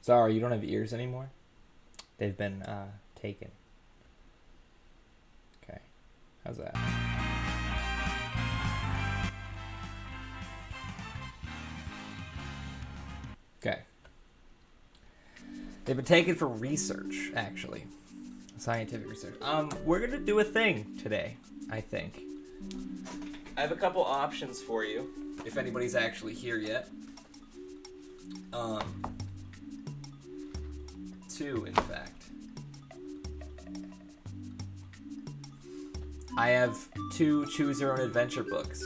Zara, you don't have ears anymore? They've been taken. Okay. How's that? Okay. They've been taken for research, actually. Scientific research. We're gonna do a thing today, I think. I have a couple options for you, if anybody's actually here yet. Two, in fact. I have two choose your own adventure books.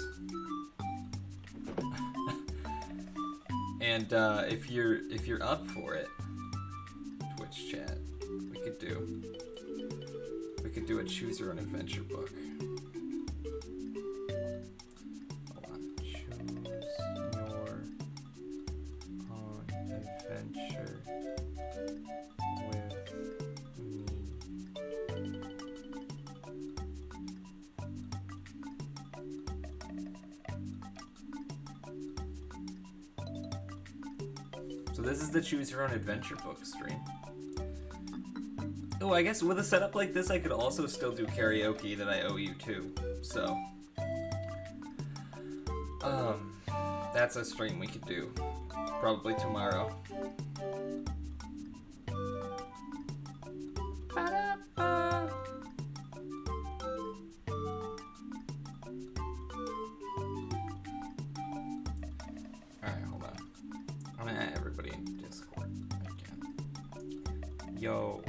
And if you're up for it, Twitch chat, we could do a choose your own adventure book. Hold on. Choose your own adventure with me. So this is the choose your own adventure book stream. Oh, I guess with a setup like this, I could also still do karaoke that I owe you too. So, that's a stream we could do probably tomorrow. Alright, hold on. I'm gonna add everybody in Discord again. Yo.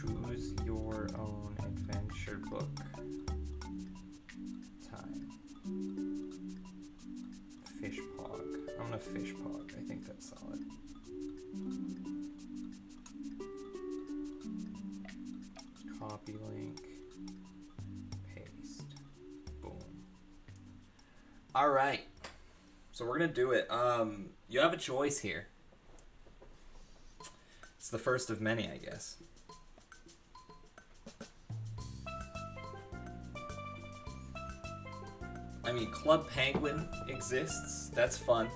Choose your own adventure book. Time. Fish pog. I'm gonna fish pog. I think that's solid. Copy link. Paste. Boom. Alright. So we're gonna do it. You have a choice here. It's the first of many, I guess. I mean, Club Penguin exists. That's fun.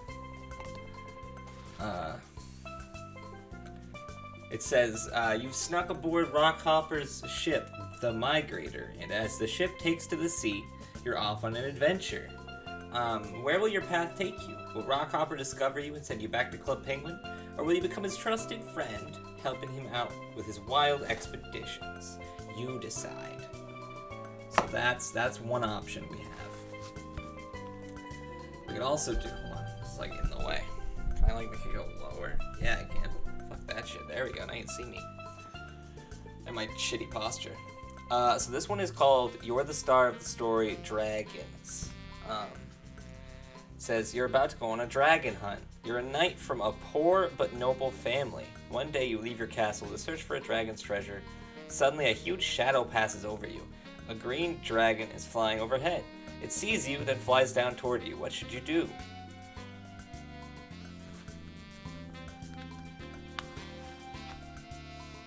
It says, you've snuck aboard Rockhopper's ship, the Migrator, and as the ship takes to the sea, you're off on an adventure. Where will your path take you? Will Rockhopper discover you and send you back to Club Penguin? Or will you become his trusted friend, helping him out with his wild expeditions? You decide. So that's one option we have. We could also do, hold on, it's like in the way. Can I like make it go lower? Yeah, I can. Fuck that shit. There we go, now you can see me. And my shitty posture. So this one is called You're the Star of the Story, Dragons. It says, you're about to go on a dragon hunt. You're a knight from a poor but noble family. One day you leave your castle to search for a dragon's treasure. Suddenly a huge shadow passes over you. A green dragon is flying overhead. It sees you, then flies down toward you. What should you do?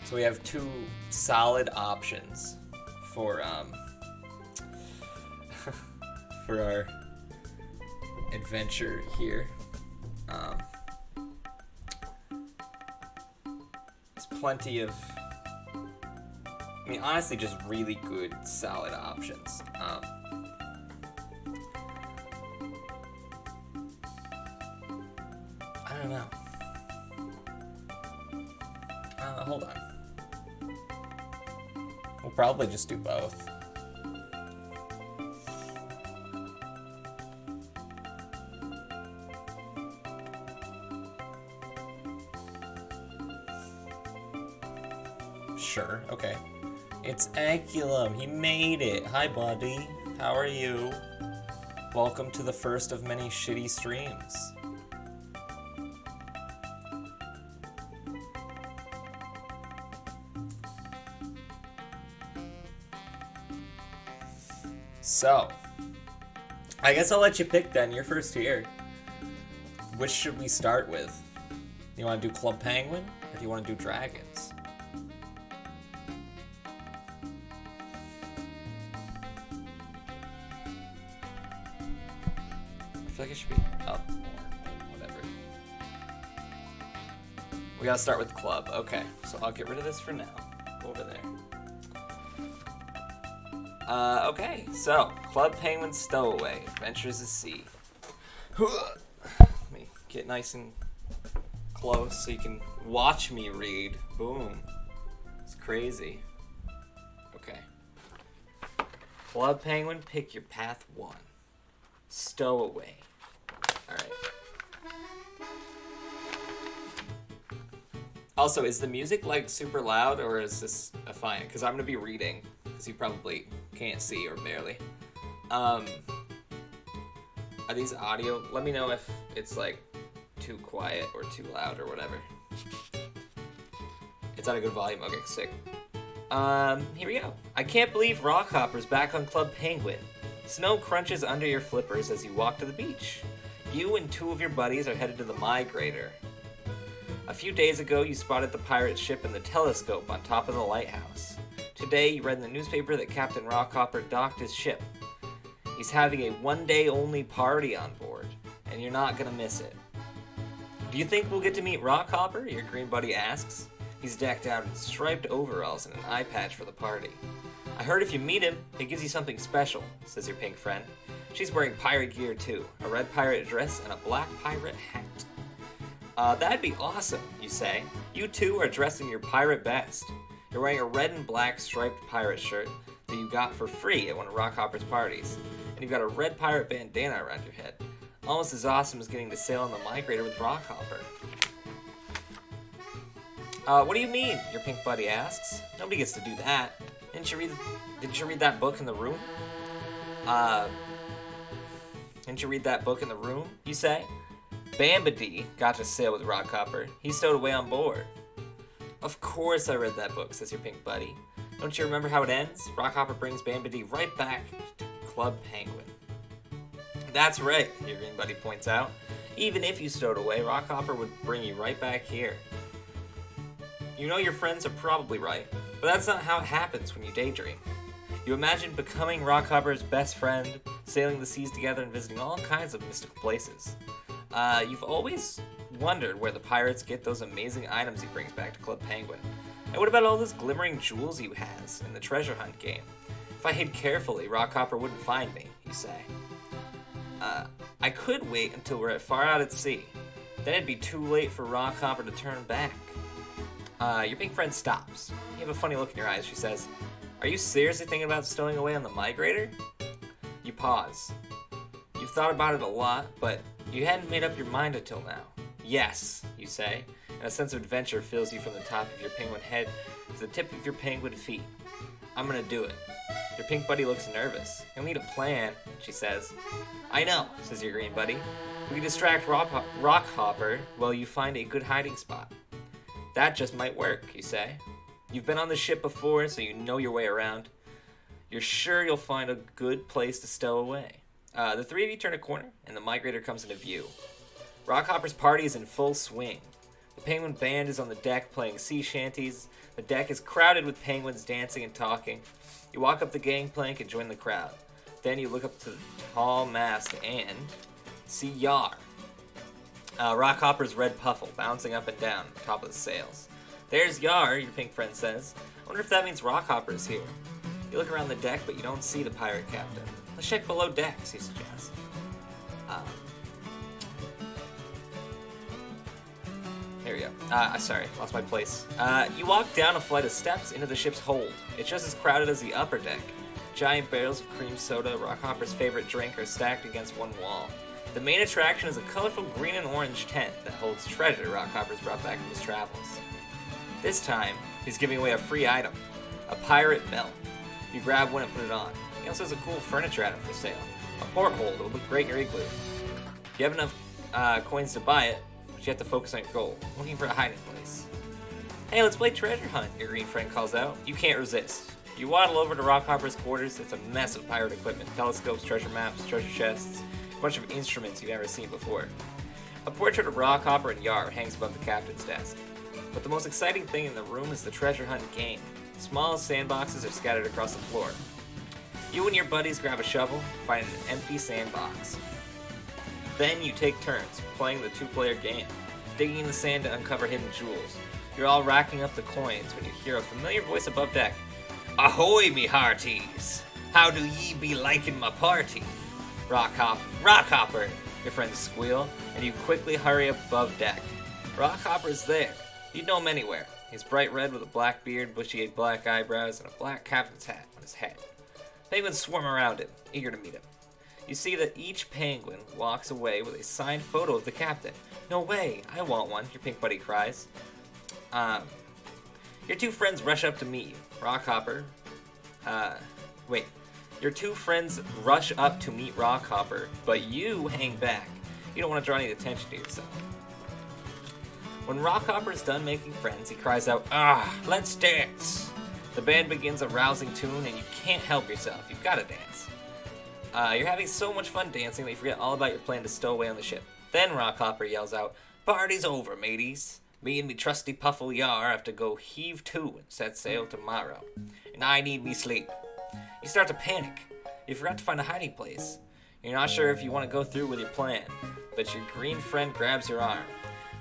So we have two solid options for for our adventure here. There's plenty of, I mean, honestly, just really good, solid options. I don't know. Hold on. We'll probably just do both. Sure, okay. It's Aculum. He made it. Hi, buddy. How are you? Welcome to the first of many shitty streams. So, I guess I'll let you pick then. You're first here. Which should we start with? You want to do Club Penguin, or do you want to do Dragons? I feel like it should be up more. Whatever. We gotta start with club. Okay, so I'll get rid of this for now. Over there. Okay, so Club Penguin Stowaway, Adventures at Sea. Let me get nice and close so you can watch me read. Boom. It's crazy. Okay. Club Penguin, pick your path 1. Stowaway. Alright. Also, is the music like super loud or is this fine? Because I'm going to be reading, because you probably can't see or barely. Are these audio? Let me know if it's like too quiet or too loud or whatever. It's at a good volume. Okay, sick. Here we go. I can't believe Rockhopper's back on Club Penguin. Snow crunches under your flippers as you walk to the beach. You and 2 of your buddies are headed to the Migrator. A few days ago, you spotted the pirate ship in the telescope on top of the lighthouse. Today, you read in the newspaper that Captain Rockhopper docked his ship. He's having a one-day-only party on board, and you're not gonna miss it. Do you think we'll get to meet Rockhopper? Your green buddy asks. He's decked out in striped overalls and an eye patch for the party. I heard if you meet him, it gives you something special, says your pink friend. She's wearing pirate gear too, a red pirate dress and a black pirate hat. That'd be awesome, you say. You two are dressed in your pirate best. You're wearing a red and black striped pirate shirt that you got for free at one of Rockhopper's parties. And you've got a red pirate bandana around your head. Almost as awesome as getting to sail on the Migrator with Rockhopper. What do you mean? Your pink buddy asks. Nobody gets to do that. Didn't you read that book in the room? Didn't you read that book in the room, you say? Bambadee got to sail with Rockhopper. He stowed away on board. Of course I read that book, says your pink buddy. Don't you remember how it ends? Rockhopper brings Bambadee right back to Club Penguin. That's right, your green buddy points out. Even if you stowed away, Rockhopper would bring you right back here. You know your friends are probably right, but that's not how it happens when you daydream. You imagine becoming Rockhopper's best friend, sailing the seas together and visiting all kinds of mystical places. You've always wondered where the pirates get those amazing items he brings back to Club Penguin. And what about all those glimmering jewels he has in the treasure hunt game? If I hid carefully, Rockhopper wouldn't find me, you say. I could wait until we're far out at sea. Then it'd be too late for Rockhopper to turn back. Your pink friend stops. You have a funny look in your eyes. She says, Are you seriously thinking about stowing away on the Migrator? You pause. You've thought about it a lot, but you hadn't made up your mind until now. Yes, you say, and a sense of adventure fills you from the top of your penguin head to the tip of your penguin feet. I'm gonna do it. Your pink buddy looks nervous. You'll need a plan, she says. I know, says your green buddy. We can distract Rockhopper while you find a good hiding spot. That just might work, you say. You've been on the ship before, so you know your way around. You're sure you'll find a good place to stow away. The 3 of you turn a corner, and the Migrator comes into view. Rockhopper's party is in full swing. The penguin band is on the deck playing sea shanties. The deck is crowded with penguins dancing and talking. You walk up the gangplank and join the crowd. Then you look up to the tall mast and see Yar, Rockhopper's red puffle, bouncing up and down on top of the sails. There's Yar, your pink friend says. I wonder if that means Rockhopper is here. You look around the deck, but you don't see the pirate captain. Let's check below decks, he suggests. There we go. Sorry, lost my place. You walk down a flight of steps into the ship's hold. It's just as crowded as the upper deck. Giant barrels of cream soda, Rockhopper's favorite drink, are stacked against one wall. The main attraction is a colorful green and orange tent that holds treasure Rockhopper's brought back from his travels. This time, he's giving away a free item, a pirate belt. You grab one and put it on. He also has a cool furniture item for sale, a porthole that would look great in your igloo. If you have enough coins to buy it, but you have to focus on your goal, looking for a hiding place. Hey, let's play treasure hunt, your green friend calls out. You can't resist. You waddle over to Rockhopper's quarters. It's a mess of pirate equipment, telescopes, treasure maps, treasure chests, a bunch of instruments you've never seen before. A portrait of Rockhopper and Yar hangs above the captain's desk. But the most exciting thing in the room is the treasure hunt game. Small sandboxes are scattered across the floor. You and your buddies grab a shovel, find an empty sandbox. Then you take turns playing the 2-player game. digging in the sand to uncover hidden jewels. You're all racking up the coins when you hear a familiar voice above deck. Ahoy, me hearties! How do ye be liking my party? Rockhopper, your friends squeal, and you quickly hurry up above deck. Rockhopper's there. You'd know him anywhere. He's bright red with a black beard, bushy black eyebrows, and a black captain's hat on his head. Penguins swarm around him, eager to meet him. You see that each penguin walks away with a signed photo of the captain. No way, I want one, your pink buddy cries. Your two friends rush up to meet you. Rockhopper, Your two friends rush up to meet Rockhopper, but you hang back. You don't want to draw any attention to yourself. When Rockhopper is done making friends, he cries out, let's dance! The band begins a rousing tune, and you can't help yourself. You've got to dance. You're having so much fun dancing that you forget all about your plan to stow away on the ship. Then Rockhopper yells out, "Party's over, mateys. Me and me trusty Puffle Yar have to go heave to and set sail tomorrow. And I need me sleep." You start to panic. You forgot to find a hiding place. You're not sure if you want to go through with your plan, but your green friend grabs your arm.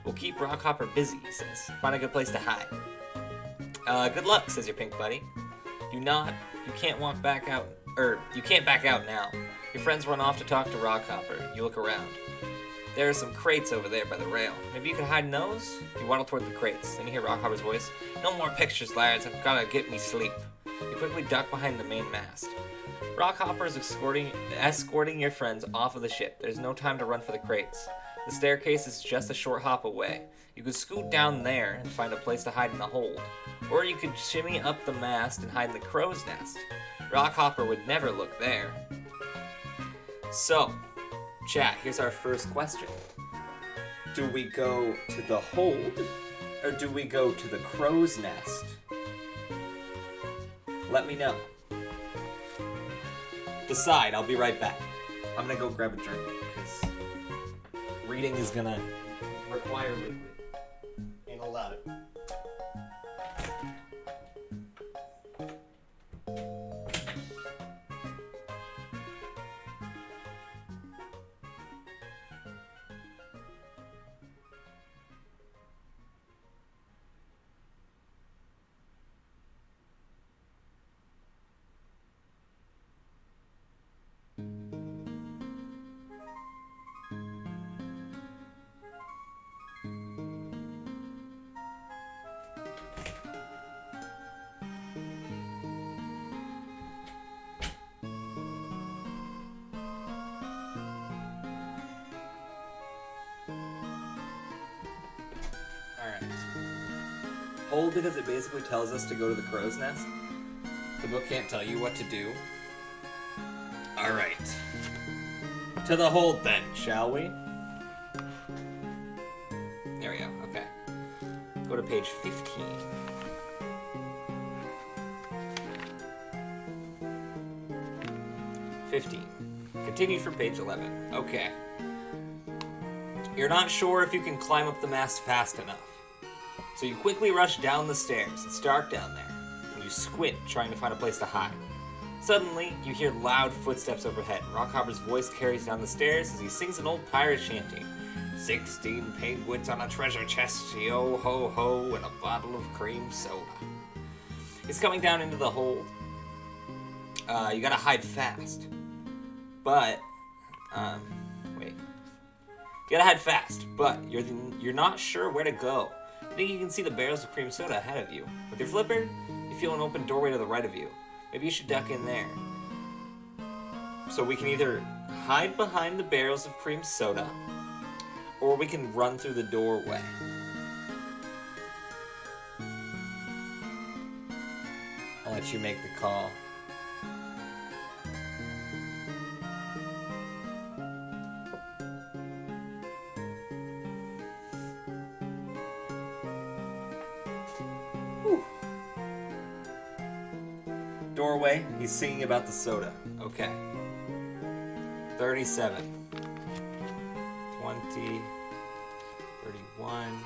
"We'll keep Rockhopper busy," he says. "Find a good place to hide." Good luck," says your pink buddy. You nod. You can't back out now. Your friends run off to talk to Rockhopper. You look around. There are some crates over there by the rail. Maybe you can hide in those? You waddle toward the crates. Then you hear Rockhopper's voice. "No more pictures, lads. I've gotta get me sleep." You quickly duck behind the main mast. Rockhopper is escorting your friends off of the ship. There's no time to run for the crates. The staircase is just a short hop away. You could scoot down there and find a place to hide in the hold. Or you could shimmy up the mast and hide in the crow's nest. Rockhopper would never look there. So, chat, here's our first question. Do we go to the hold, or do we go to the crow's nest? Let me know. Decide, I'll be right back. I'm gonna go grab a drink, because reading is gonna require liquid. Ain't allowed. Hold because it basically tells us to go to the crow's nest. The book can't tell you what to do. Alright. To the hold then, shall we? There we go, okay. Go to page 15. Continued from page 11. Okay. You're not sure if you can climb up the mast fast enough. So you quickly rush down the stairs. It's dark down there, and you squint, trying to find a place to hide. Suddenly, you hear loud footsteps overhead. Rockhopper's voice carries down the stairs as he sings an old pirate shanty. 16 penguins on a treasure chest, yo ho ho, and a bottle of cream soda. He's coming down into the hold. You gotta hide fast. But, wait. You gotta hide fast, but you're not sure where to go. You think you can see the barrels of cream soda ahead of you. With your flipper, you feel an open doorway to the right of you. Maybe you should duck in there. So we can either hide behind the barrels of cream soda, or we can run through the doorway. I'll let you make the call. Doorway, he's singing about the soda. Okay. 37. 20. 31.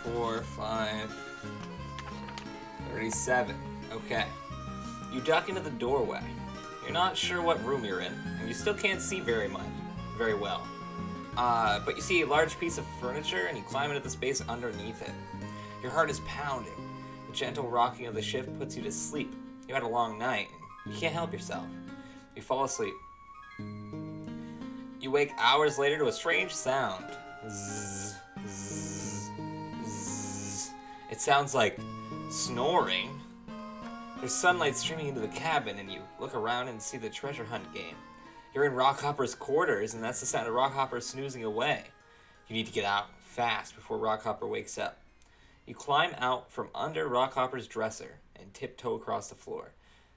34, 5. 37. Okay. You duck into the doorway. You're not sure what room you're in, and you still can't see very well. But you see a large piece of furniture, and you climb into the space underneath it. Your heart is pounding. The gentle rocking of the ship puts you to sleep. You had a long night, and you can't help yourself. You fall asleep. You wake hours later to a strange sound. Zzz, zzz, zzz. It sounds like snoring. There's sunlight streaming into the cabin, and you look around and see the treasure hunt game. You're in Rockhopper's quarters, and that's the sound of Rockhopper snoozing away. You need to get out fast before Rockhopper wakes up. You climb out from under Rockhopper's dresser and tiptoe across the floor.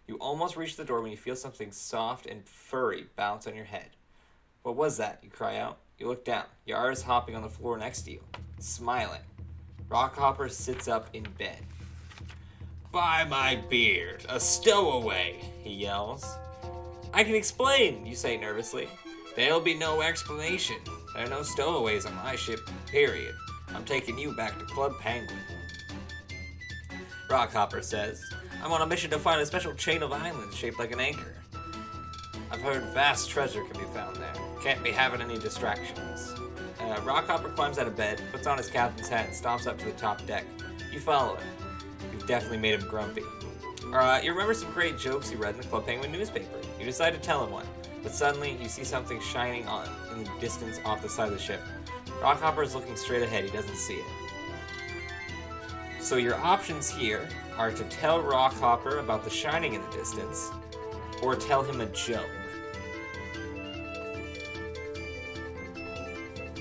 You almost reach the door when you feel something soft and furry bounce on your head. What was that? You cry out. You look down. Yar is hopping on the floor next to you, smiling. Rockhopper sits up in bed. "By my beard, a stowaway," he yells. "I can explain," you say nervously. "There'll be no explanation. There are no stowaways on my ship, period. I'm taking you back to Club Penguin." Rockhopper says, "I'm on a mission to find a special chain of islands shaped like an anchor. I've heard vast treasure can be found there. Can't be having any distractions." Rockhopper climbs out of bed, puts on his captain's hat, and stomps up to the top deck. You follow him. You've definitely made him grumpy. You remember some great jokes you read in the Club Penguin newspaper. You decide to tell him one, but suddenly you see something shining on in the distance off the side of the ship. Rockhopper is looking straight ahead. He doesn't see it. So your options here are to tell Rockhopper about the shining in the distance, or tell him a joke.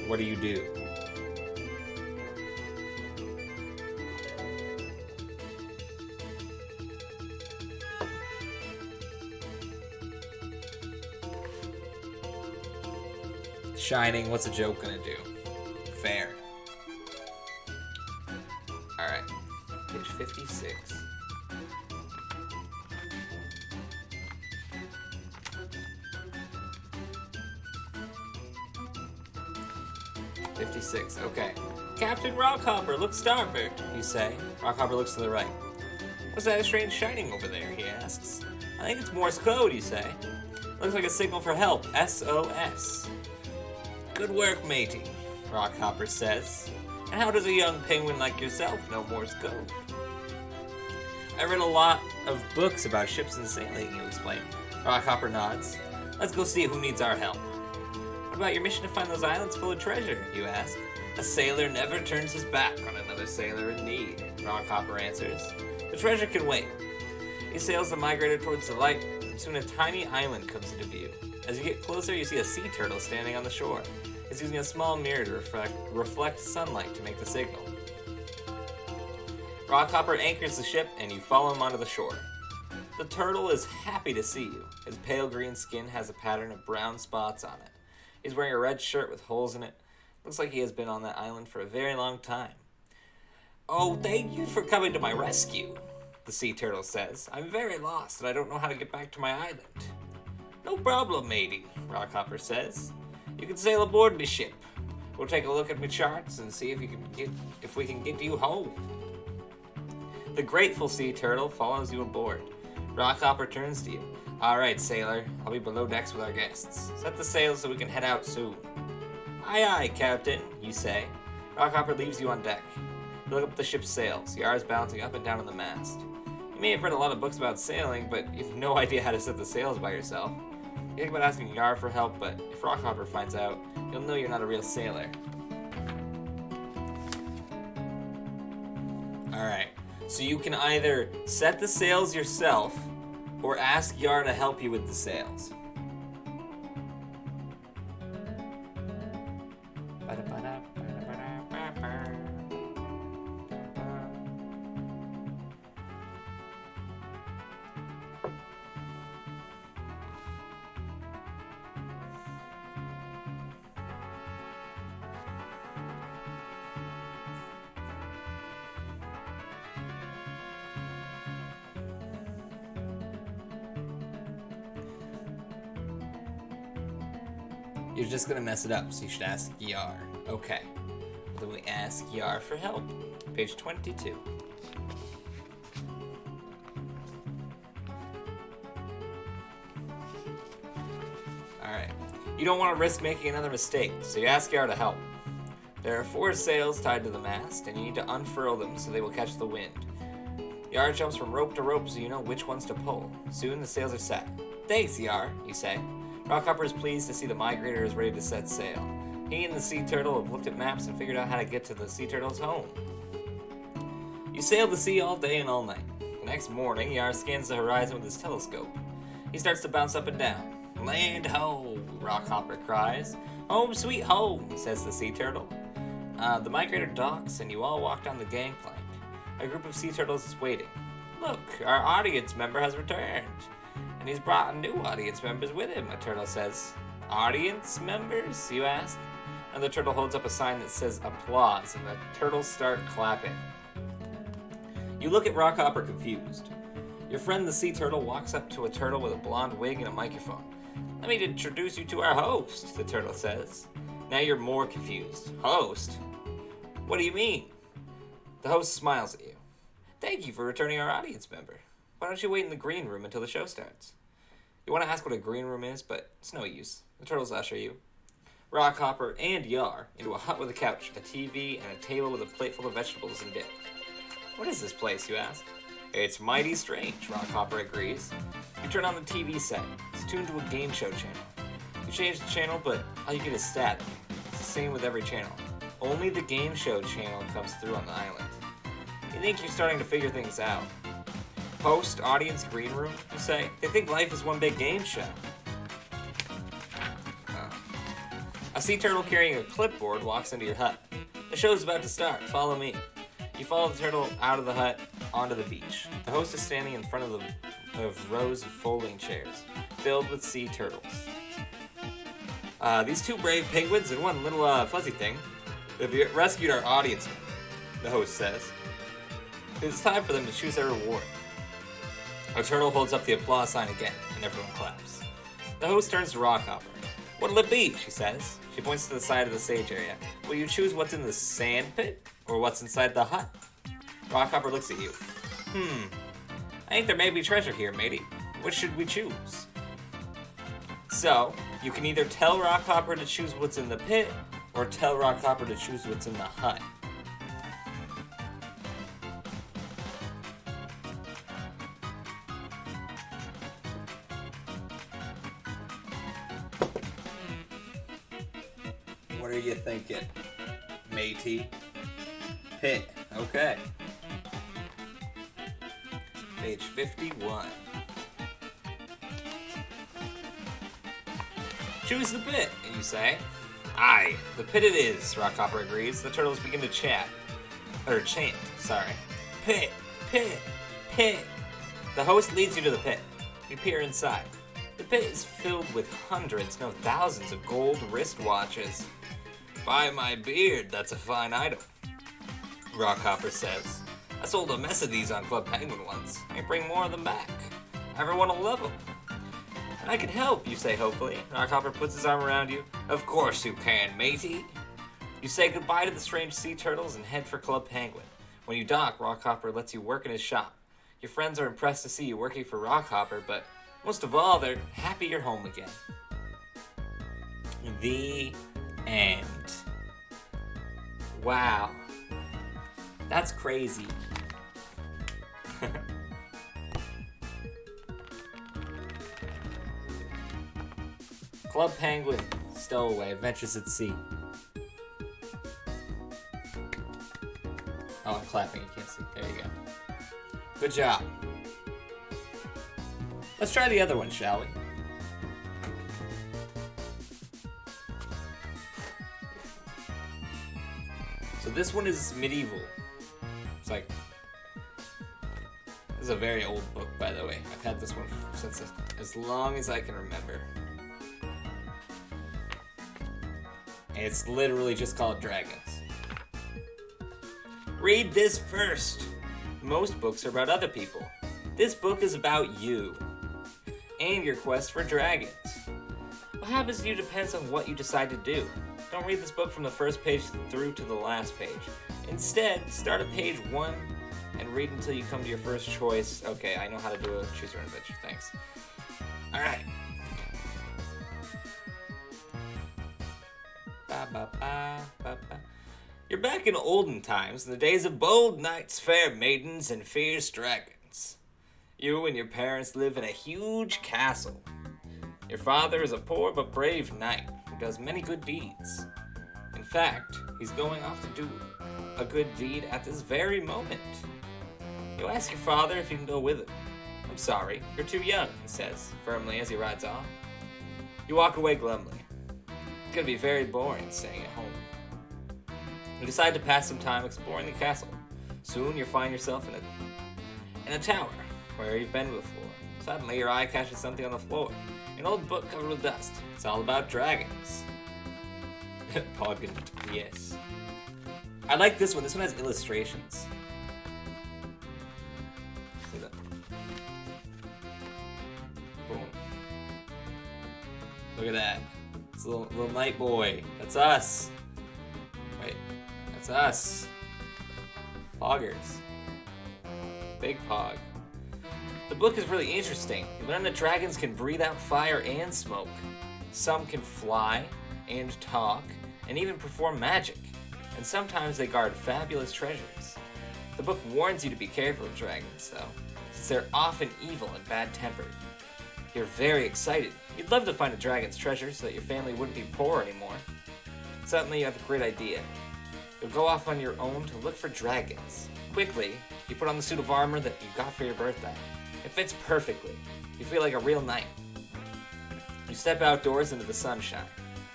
What do you do? Shining, what's a joke gonna do? Fair. Alright, page 56. Okay. "Captain Rockhopper, look starboard," you say. Rockhopper looks to the right. "What's that strange shining over there?" he asks. "I think it's Morse code," you say. "Looks like a signal for help, SOS. "Good work, matey," Rockhopper says. "And how does a young penguin like yourself know Morse code?" "I read a lot of books about ships and sailing," you explain. Rockhopper nods. "Let's go see who needs our help." "What about your mission to find those islands full of treasure?" you ask. "A sailor never turns his back on another sailor in need," Rockhopper answers. "The treasure can wait." He sails the migrator towards the light, and soon a tiny island comes into view. As you get closer, you see a sea turtle standing on the shore. It's using a small mirror to reflect sunlight to make the signal. Rockhopper anchors the ship, and you follow him onto the shore. The turtle is happy to see you. His pale green skin has a pattern of brown spots on it. He's wearing a red shirt with holes in it. Looks like he has been on that island for a very long time. "Oh, thank you for coming to my rescue," the sea turtle says. "I'm very lost and I don't know how to get back to my island." "No problem, matey," Rockhopper says. "You can sail aboard my ship. We'll take a look at my charts and see if we can get you home." The grateful sea turtle follows you aboard. Rockhopper turns to you. "All right, sailor. I'll be below decks with our guests. Set the sails so we can head out soon." "Aye, aye, Captain," you say. Rockhopper leaves you on deck. You look up the ship's sails. Yar's bouncing up and down on the mast. You may have read a lot of books about sailing, but you have no idea how to set the sails by yourself. You think about asking Yar for help, but if Rockhopper finds out, he'll know you're not a real sailor. Alright, so you can either set the sails yourself, or ask Yar to help you with the sails. You're just gonna mess it up, so you should ask Yar. Okay. Then we ask Yar for help. Page 22. Alright. You don't want to risk making another mistake, so you ask Yar to help. There are 4 sails tied to the mast, and you need to unfurl them so they will catch the wind. Yar jumps from rope to rope so you know which ones to pull. Soon the sails are set. Thanks, Yar, you say. Rockhopper is pleased to see the migrator is ready to set sail. He and the sea turtle have looked at maps and figured out how to get to the sea turtle's home. You sail the sea all day and all night. The next morning, Yar scans the horizon with his telescope. He starts to bounce up and down. Land ho, Rockhopper cries. Home sweet home, says the sea turtle. The migrator docks and you all walk down the gangplank. A group of sea turtles is waiting. Look, our audience member has returned. And he's brought new audience members with him, a turtle says. Audience members, you ask? And the turtle holds up a sign that says applause, and the turtles start clapping. You look at Rockhopper confused. Your friend the sea turtle walks up to a turtle with a blonde wig and a microphone. Let me introduce you to our host, the turtle says. Now you're more confused. Host? What do you mean? The host smiles at you. Thank you for returning our audience member. Why don't you wait in the green room until the show starts? You want to ask what a green room is, but it's no use. The turtles usher you, Rockhopper, and Yar into a hut with a couch, a TV, and a table with a plate full of vegetables and dip. What is this place, you ask? It's mighty strange, Rockhopper agrees. You turn on the TV set. It's tuned to a game show channel. You change the channel, but all you get is static. It's the same with every channel. Only the game show channel comes through on the island. You think you're starting to figure things out. Host, audience, green room, you say? They think life is one big game show. A sea turtle carrying a clipboard walks into your hut. The show's about to start. Follow me. You follow the turtle out of the hut onto the beach. The host is standing in front of rows of folding chairs filled with sea turtles. These 2 brave penguins and one little fuzzy thing have rescued our audience, the host says. It's time for them to choose their reward. A turtle holds up the applause sign again, and everyone claps. The host turns to Rockhopper. What'll it be, she says. She points to the side of the stage area. Will you choose what's in the sand pit, or what's inside the hut? Rockhopper looks at you. I think there may be treasure here, matey. Which should we choose? So, you can either tell Rockhopper to choose what's in the pit, or tell Rockhopper to choose what's in the hut. What are you thinking, matey? Pit, okay. Page 51. Choose the pit, you say. Aye, the pit it is, Rockhopper agrees. The turtles begin to chant. Pit, pit, pit. The host leads you to the pit. You peer inside. The pit is filled with hundreds, no thousands of gold wristwatches. By my beard, that's a fine item, Rockhopper says. I sold a mess of these on Club Penguin once. I bring more of them back. Everyone will love them. I can help, you say hopefully. Rockhopper puts his arm around you. Of course you can, matey. You say goodbye to the strange sea turtles and head for Club Penguin. When you dock, Rockhopper lets you work in his shop. Your friends are impressed to see you working for Rockhopper, but most of all, they're happy you're home again. The end. Wow. That's crazy. Club Penguin, Stowaway, Adventures at Sea. Oh, I'm clapping, you can't see. There you go. Good job. Let's try the other one, shall we? So this one is medieval. It's like... This is a very old book, by the way. I've had this one since as long as I can remember. And it's literally just called Dragons. Read this first. Most books are about other people. This book is about you and your quest for dragons. What happens to you depends on what you decide to do. Don't read this book from the first page through to the last page. Instead, start at page 1 and read until you come to your first choice. Okay, I know how to do a choose your own adventure. Thanks. Alright. You're back in olden times, in the days of bold knights, fair maidens, and fierce dragons. You and your parents live in a huge castle. Your father is a poor but brave knight who does many good deeds. In fact, he's going off to do a good deed at this very moment. You ask your father if you can go with him. I'm sorry, you're too young, he says, firmly as he rides off. You walk away glumly. It's gonna be very boring staying at home. You decide to pass some time exploring the castle. Soon you find yourself in a tower where you've been before. Suddenly your eye catches something on the floor. An old book covered with dust. It's all about dragons. Podgant, yes. I like this one. This one has illustrations. See that? Boom. Look at that. It's a little night boy. That's us. Wait. That's us. Poggers. Big Pog. The book is really interesting. You learn that dragons can breathe out fire and smoke. Some can fly and talk and even perform magic. And sometimes they guard fabulous treasures. The book warns you to be careful of dragons, though, since they're often evil and bad-tempered. You're very excited. You'd love to find a dragon's treasure so that your family wouldn't be poor anymore. Suddenly you have a great idea. You'll go off on your own to look for dragons. Quickly, you put on the suit of armor that you got for your birthday. It fits perfectly. You feel like a real knight. You step outdoors into the sunshine.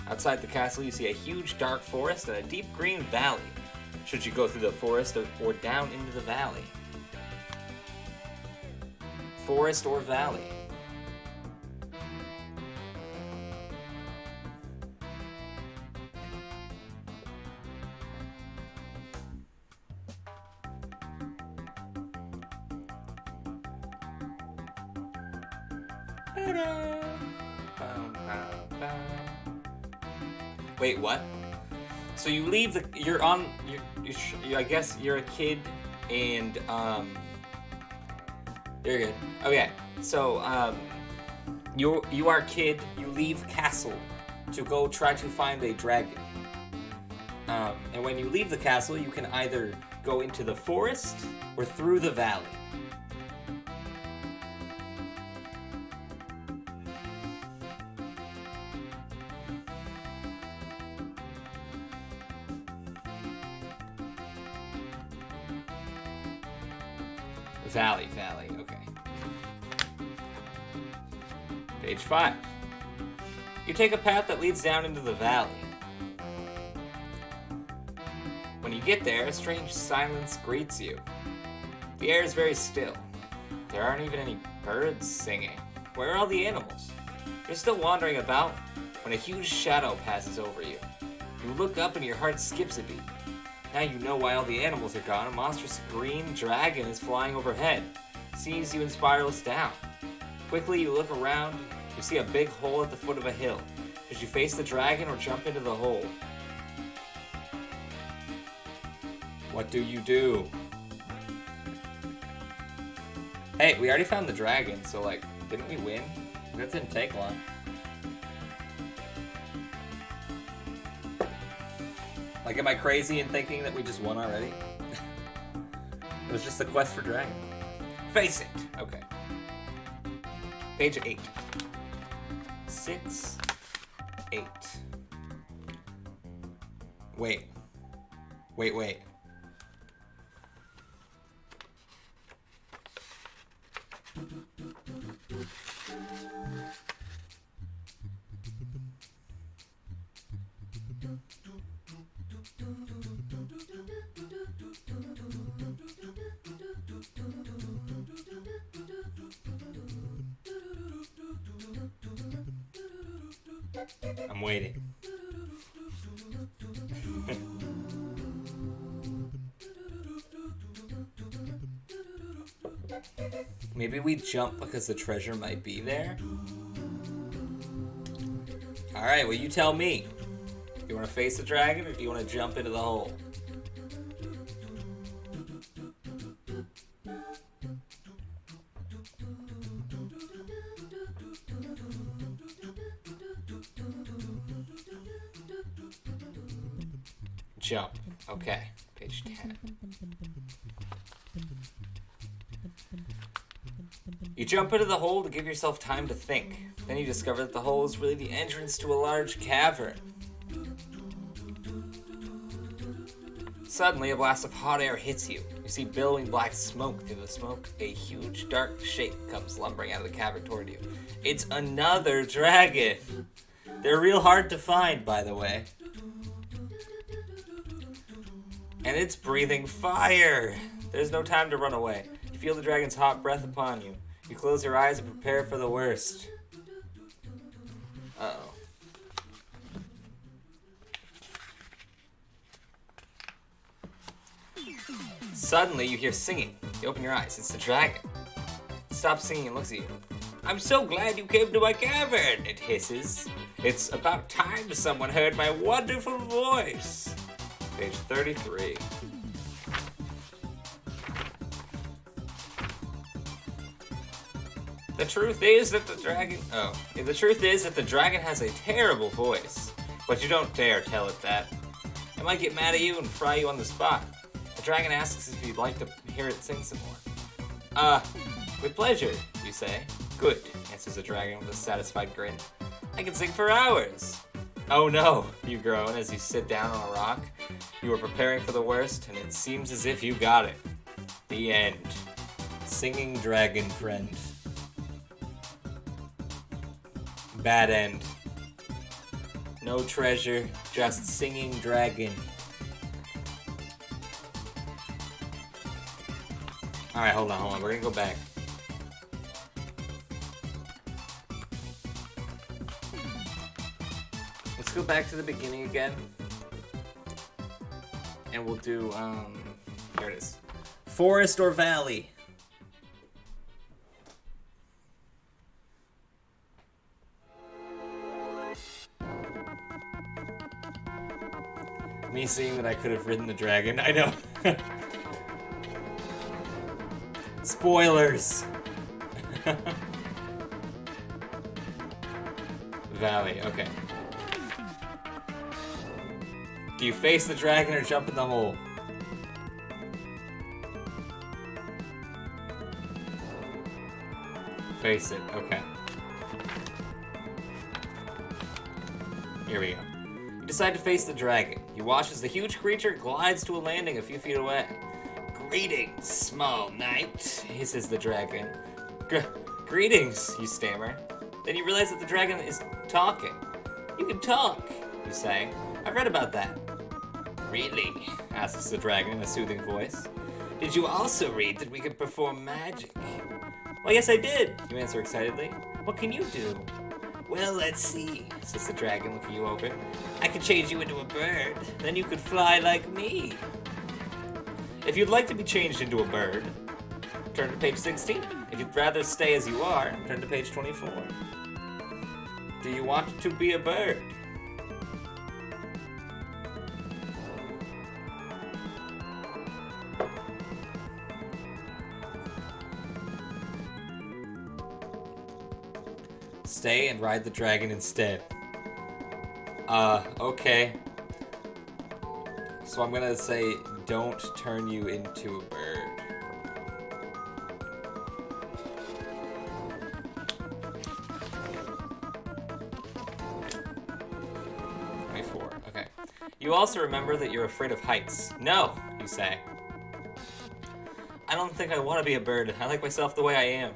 Outside the castle, you see a huge dark forest and a deep green valley. Should you go through the forest or down into the valley? Forest or valley? Wait, what? So you leave the, I guess you're a kid and, you're good. Okay, so, you are a kid, you leave castle to go try to find a dragon. And when you leave the castle, you can either go into the forest or through the valley. Valley, okay. Page 5. You take a path that leads down into the valley. When you get there, a strange silence greets you. The air is very still. There aren't even any birds singing. Where are all the animals? You're still wandering about when a huge shadow passes over you. You look up and your heart skips a beat. Now you know why all the animals are gone. A monstrous green dragon is flying overhead. It sees you and spirals down. Quickly you look around. You see a big hole at the foot of a hill. Should you face the dragon or jump into the hole? What do you do? Hey, we already found the dragon, so like, didn't we win? That didn't take long. Like, am I crazy in thinking that we just won already? It was just the quest for dragon. Face it. Okay. Page 8. 6, 8. Wait. I'm waiting. Maybe we jump because the treasure might be there? Alright, well you tell me. Do you want to face the dragon or do you want to jump into the hole? Jump. Okay, page 10. You jump into the hole to give yourself time to think. Then you discover that the hole is really the entrance to a large cavern. Suddenly, a blast of hot air hits you. You see billowing black smoke. Through the smoke, a huge dark shape comes lumbering out of the cavern toward you. It's another dragon. They're real hard to find, by the way. And it's breathing fire. There's no time to run away. You feel the dragon's hot breath upon you. You close your eyes and prepare for the worst. Uh-oh. Suddenly, you hear singing. You open your eyes. It's the dragon. It stops singing and looks at you. I'm so glad you came to my cavern, it hisses. It's about time someone heard my wonderful voice. Page 33. The truth is that the dragon has a terrible voice, but you don't dare tell it that. It might get mad at you and fry you on the spot. The dragon asks if you'd like to hear it sing some more. With pleasure, you say. Good, answers the dragon with a satisfied grin. I can sing for hours. Oh no, you groan as you sit down on a rock. You are preparing for the worst, and it seems as if you got it. The end. Singing dragon friend. Bad end. No treasure, just singing dragon. Alright, hold on. We're gonna go back. Let's go back to the beginning again. And we'll do, here it is. Forest or valley? Me seeing that I could have ridden the dragon. I know. Spoilers. Valley, okay. Do you face the dragon or jump in the hole? Face it, okay. Here we go. You decide to face the dragon. You watch as the huge creature glides to a landing a few feet away. Greetings, small knight, hisses the dragon. Greetings, you stammer. Then you realize that the dragon is talking. You can talk, you say. I've read about that. Really? Asks the dragon in a soothing voice. Did you also read that we could perform magic? Well, yes, I did, you answer excitedly. What can you do? Well, let's see, says the dragon, looking you over. I could change you into a bird. Then you could fly like me. If you'd like to be changed into a bird, turn to page 16. If you'd rather stay as you are, turn to page 24. Do you want to be a bird? Stay and ride the dragon instead. Okay. So I'm gonna say, don't turn you into a bird. Okay. You also remember that you're afraid of heights. No, you say. I don't think I want to be a bird. I like myself the way I am.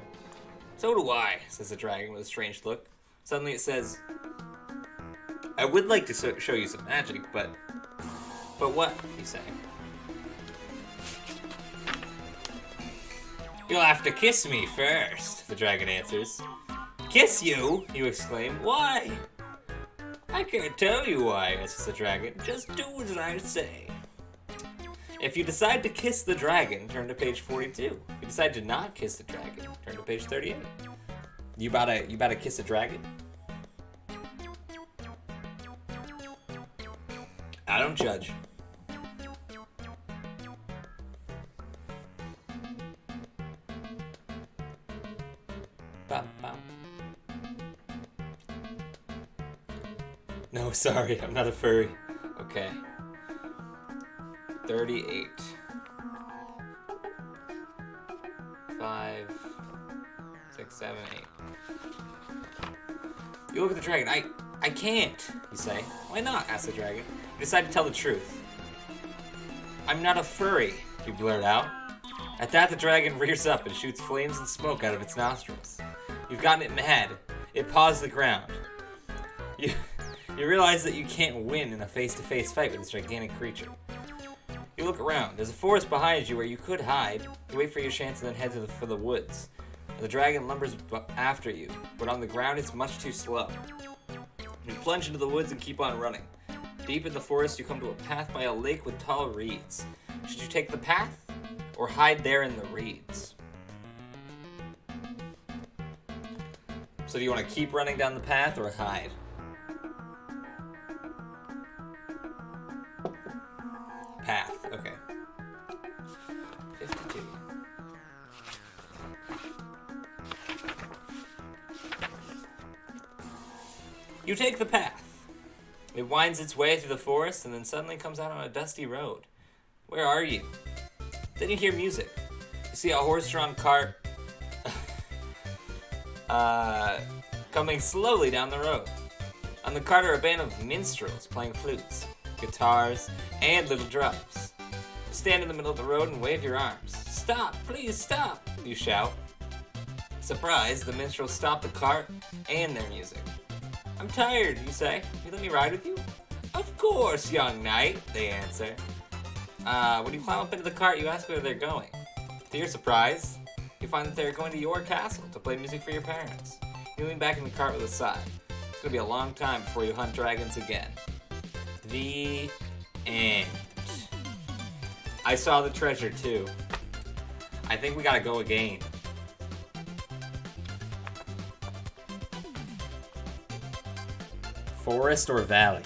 So do I, says the dragon with a strange look. Suddenly it says, I would like to show you some magic, but what, you say. You'll have to kiss me first, the dragon answers. Kiss you? You exclaim. Why? I can't tell you why, answers the dragon. Just do as I say. If you decide to kiss the dragon, turn to page 42. If you decide to not kiss the dragon, turn to page 38. You about to kiss a dragon? I don't judge. Bow, bow. No, sorry, I'm not a furry. Okay. 38. 5, 6, 7, 8. You look at the dragon. I can't, you say. Why not? Asks the dragon. You decide to tell the truth. I'm not a furry, you blurt out. At that, the dragon rears up and shoots flames and smoke out of its nostrils. You've gotten it mad. It paws the ground. You realize that you can't win in a face-to-face fight with this gigantic creature. You look around. There's a forest behind you where you could hide. You wait for your chance and then head for the woods. The dragon lumbers after you, but on the ground it's much too slow. You plunge into the woods and keep on running. Deep in the forest, you come to a path by a lake with tall reeds. Should you take the path or hide there in the reeds? So do you want to keep running down the path or hide? Path, okay. 52. You take the path. It winds its way through the forest and then suddenly comes out on a dusty road. Where are you? Then you hear music. You see a horse-drawn cart coming slowly down the road. On the cart are a band of minstrels playing flutes, guitars, and little drums. You stand in the middle of the road and wave your arms. Stop, please stop, you shout. Surprised, the minstrels stop the cart and their music. I'm tired, you say. You let me ride with you? Of course, young knight, they answer. When you climb up into the cart, you ask where they're going. To your surprise, you find that they're going to your castle to play music for your parents. You lean back in the cart with a sigh. It's gonna be a long time before you hunt dragons again. The end. I saw the treasure too. I think we gotta go again. Forest or valley?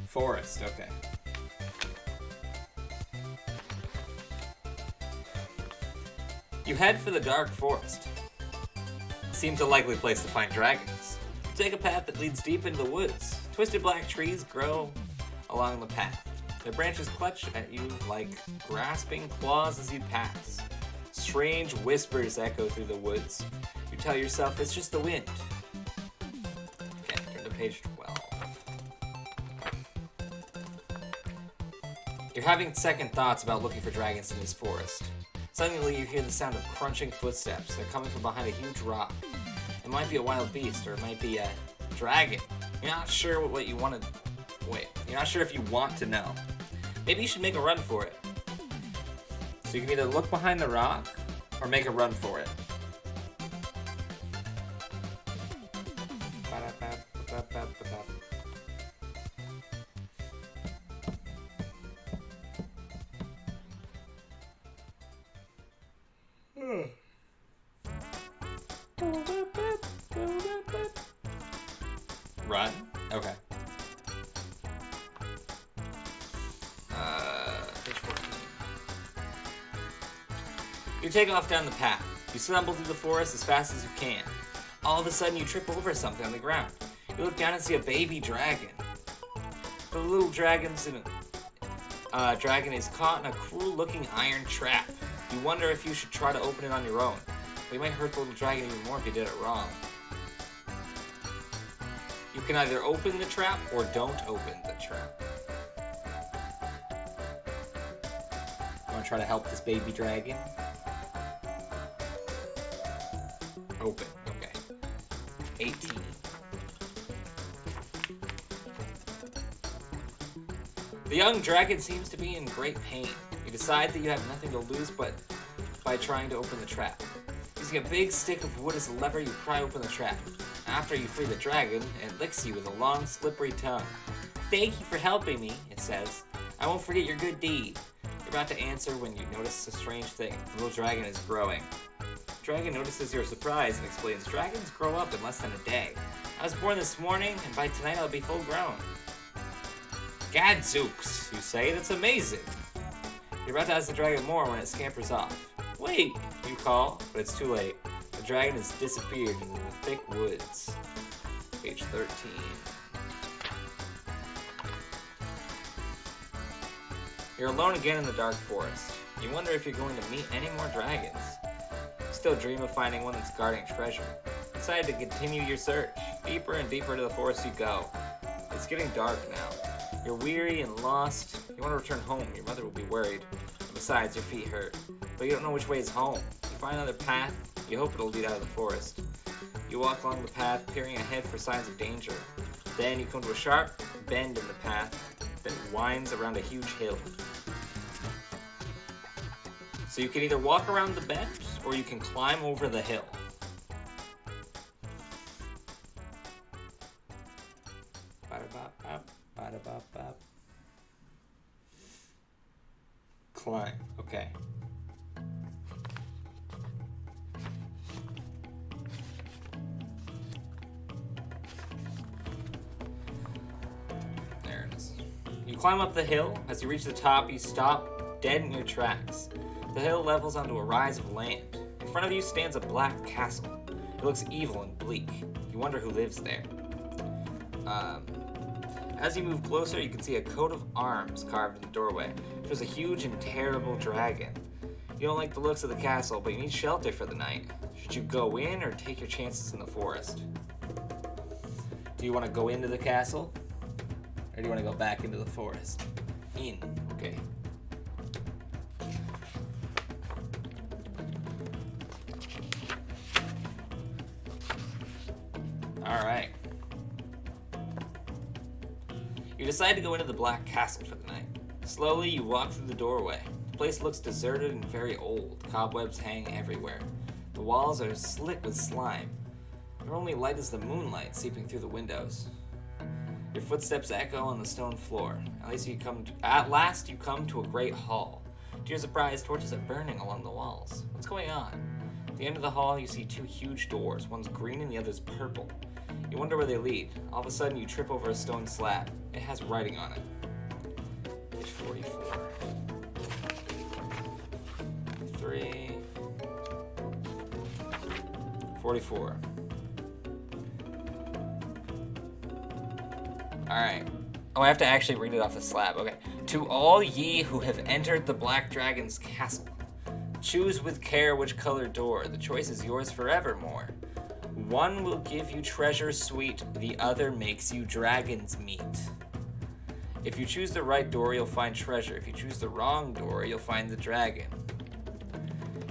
Forest, okay. You head for the dark forest. It seems a likely place to find dragons. You take a path that leads deep into the woods. Twisted black trees grow along the path. Their branches clutch at you like grasping claws as you pass. Strange whispers echo through the woods. You tell yourself it's just the wind. Okay, turn to page 12. You're having second thoughts about looking for dragons in this forest. Suddenly you hear the sound of crunching footsteps. They're coming from behind a huge rock. It might be a wild beast, or it might be a dragon. You're not sure what you want to... Wait, you're not sure if you want to know. Maybe you should make a run for it. So you can either look behind the rock, or make a run for it. Run? Okay. Page 14. You take off down the path. You stumble through the forest as fast as you can. All of a sudden, you trip over something on the ground. You look down and see a baby dragon. The little dragon is caught in a cruel-looking iron trap. You wonder if you should try to open it on your own. But you might hurt the little dragon even more if you did it wrong. You can either open the trap or don't open the trap. You want to try to help this baby dragon? Open, okay. 18. The young dragon seems to be in great pain. You decide that you have nothing to lose but by trying to open the trap. Using a big stick of wood as a lever, you pry open the trap. After you free the dragon, it licks you with a long, slippery tongue. Thank you for helping me, it says. I won't forget your good deed. You're about to answer when you notice a strange thing. The little dragon is growing. The dragon notices your surprise and explains, dragons grow up in less than a day. I was born this morning, and by tonight I'll be full grown. Gadzooks, you say, that's amazing. You're about to ask the dragon more when it scampers off. Wait, you call, but it's too late. The dragon has disappeared into the thick woods. Page 13. You're alone again in the dark forest. You wonder if you're going to meet any more dragons. You still dream of finding one that's guarding treasure. Decide to continue your search. Deeper and deeper into the forest you go. It's getting dark now. You're weary and lost. You want to return home. Your mother will be worried. And besides, your feet hurt. But you don't know which way is home. You find another path. You hope it'll lead out of the forest. You walk along the path, peering ahead for signs of danger. Then you come to a sharp bend in the path that winds around a huge hill. So you can either walk around the bend, or you can climb over the hill. Climb, okay. There it is. You climb up the hill. As you reach the top, you stop dead in your tracks. The hill levels onto a rise of land. In front of you stands a black castle. It looks evil and bleak. You wonder who lives there. As you move closer, you can see a coat of arms carved in the doorway. There's a huge and terrible dragon. You don't like the looks of the castle, but you need shelter for the night. Should you go in or take your chances in the forest? Do you want to go into the castle? Or do you want to go back into the forest? In, okay. Alright. You decide to go into the Black Castle for the night. Slowly, you walk through the doorway. The place looks deserted and very old. Cobwebs hang everywhere. The walls are slick with slime. Your only light is the moonlight seeping through the windows. Your footsteps echo on the stone floor. At last, you come to a great hall. To your surprise, torches are burning along the walls. What's going on? At the end of the hall, you see two huge doors. One's green and the other's purple. You wonder where they lead. All of a sudden, you trip over a stone slab. It has writing on it. Page 44. 3. 44. Alright. Oh, I have to actually read it off the slab. Okay. To all ye who have entered the Black Dragon's castle, choose with care which color door. The choice is yours forevermore. One will give you treasure sweet, the other makes you dragon's meat. If you choose the right door, you'll find treasure. If you choose the wrong door, you'll find the dragon.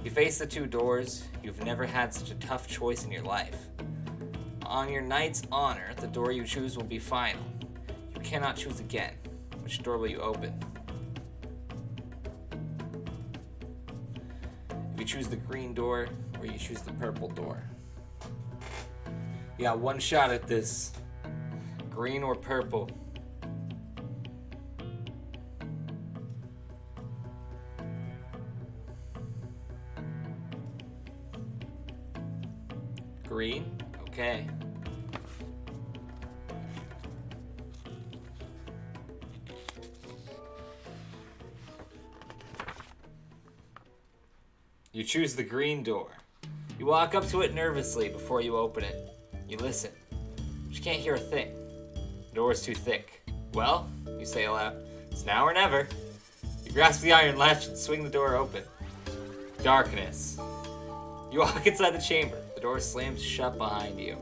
You face the two doors. You've never had such a tough choice in your life. On your knight's honor, the door you choose will be final. You cannot choose again. Which door will you open? If you choose the green door, or you choose the purple door. You got one shot at this. Green or purple. Green? Okay. You choose the green door. You walk up to it nervously before you open it. You listen, but you can't hear a thing. The door is too thick. Well, you say aloud, it's now or never. You grasp the iron latch and swing the door open. Darkness. You walk inside the chamber. The door slams shut behind you.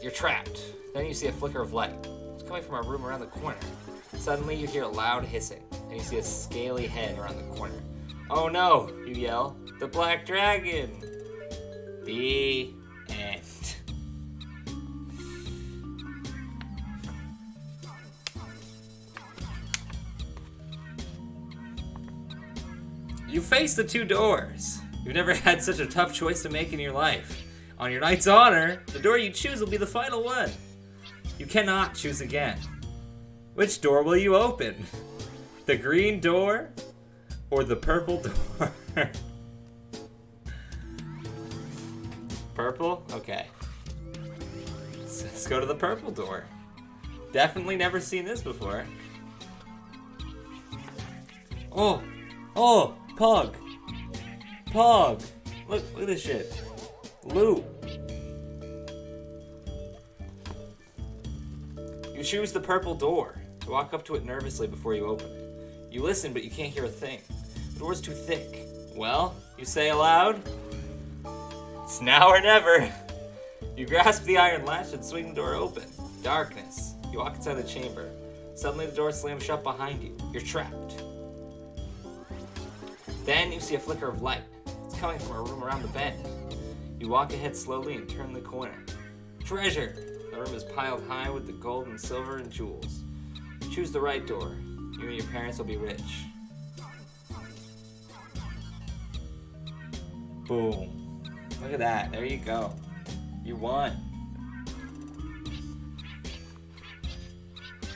You're trapped. Then you see a flicker of light. It's coming from a room around the corner. Suddenly you hear a loud hissing, and you see a scaly head around the corner. Oh no, you yell. The Black Dragon! The end. You face the two doors. You've never had such a tough choice to make in your life. On your knight's honor, the door you choose will be the final one. You cannot choose again. Which door will you open? The green door or the purple door? Purple? Okay. Let's go to the purple door. Definitely never seen this before. Oh, Pug. Pog! Look at this shit. Loot. You choose the purple door. You walk up to it nervously before you open it. You listen, but you can't hear a thing. The door's too thick. Well, you say aloud, it's now or never. You grasp the iron latch and swing the door open. Darkness. You walk inside the chamber. Suddenly the door slams shut behind you. You're trapped. Then you see a flicker of light. It's coming from a room around the bend. You walk ahead slowly and turn the corner. Treasure! The room is piled high with the gold and silver and jewels. Choose the right door. You and your parents will be rich. Boom. Look at that. There you go. You won.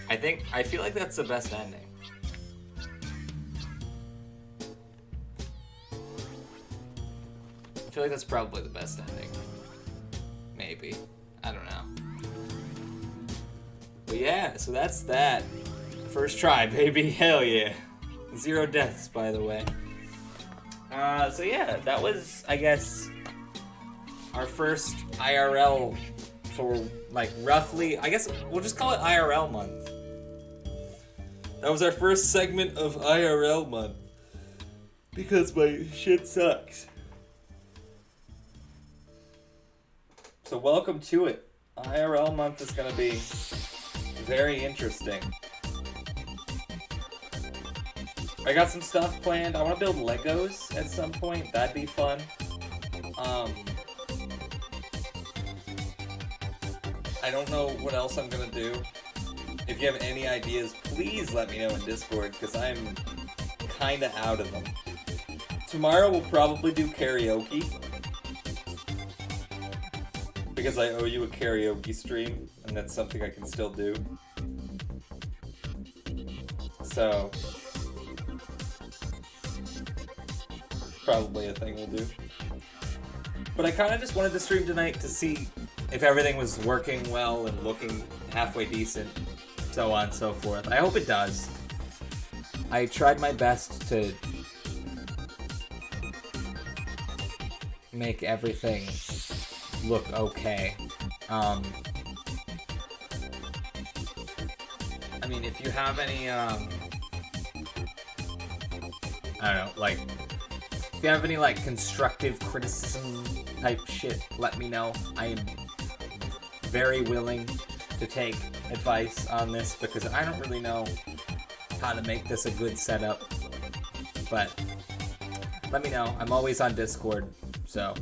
I feel like that's the best ending. I feel like that's probably the best ending. Maybe. I don't know. But yeah, so that's that. First try, baby. Hell yeah. 0 deaths, by the way. So yeah, that was, I guess, our first IRL for, like, roughly, I guess we'll just call it IRL month. That was our first segment of IRL month. Because my shit sucks. So welcome to it. IRL month is gonna be very interesting. I got some stuff planned. I want to build Legos at some point. That'd be fun. I don't know what else I'm gonna do. If you have any ideas, please let me know in Discord, because I'm kinda out of them. Tomorrow we'll probably do karaoke, because I owe you a karaoke stream, and that's something I can still do. So, probably a thing we'll do. But I kind of just wanted to stream tonight to see if everything was working well and looking halfway decent, so on and so forth. I hope it does. I tried my best to make everything look okay. I mean, if you have any, I don't know, like, if you have any, like, constructive criticism type shit, let me know. I am very willing to take advice on this, because I don't really know how to make this a good setup. But let me know. I'm always on Discord, so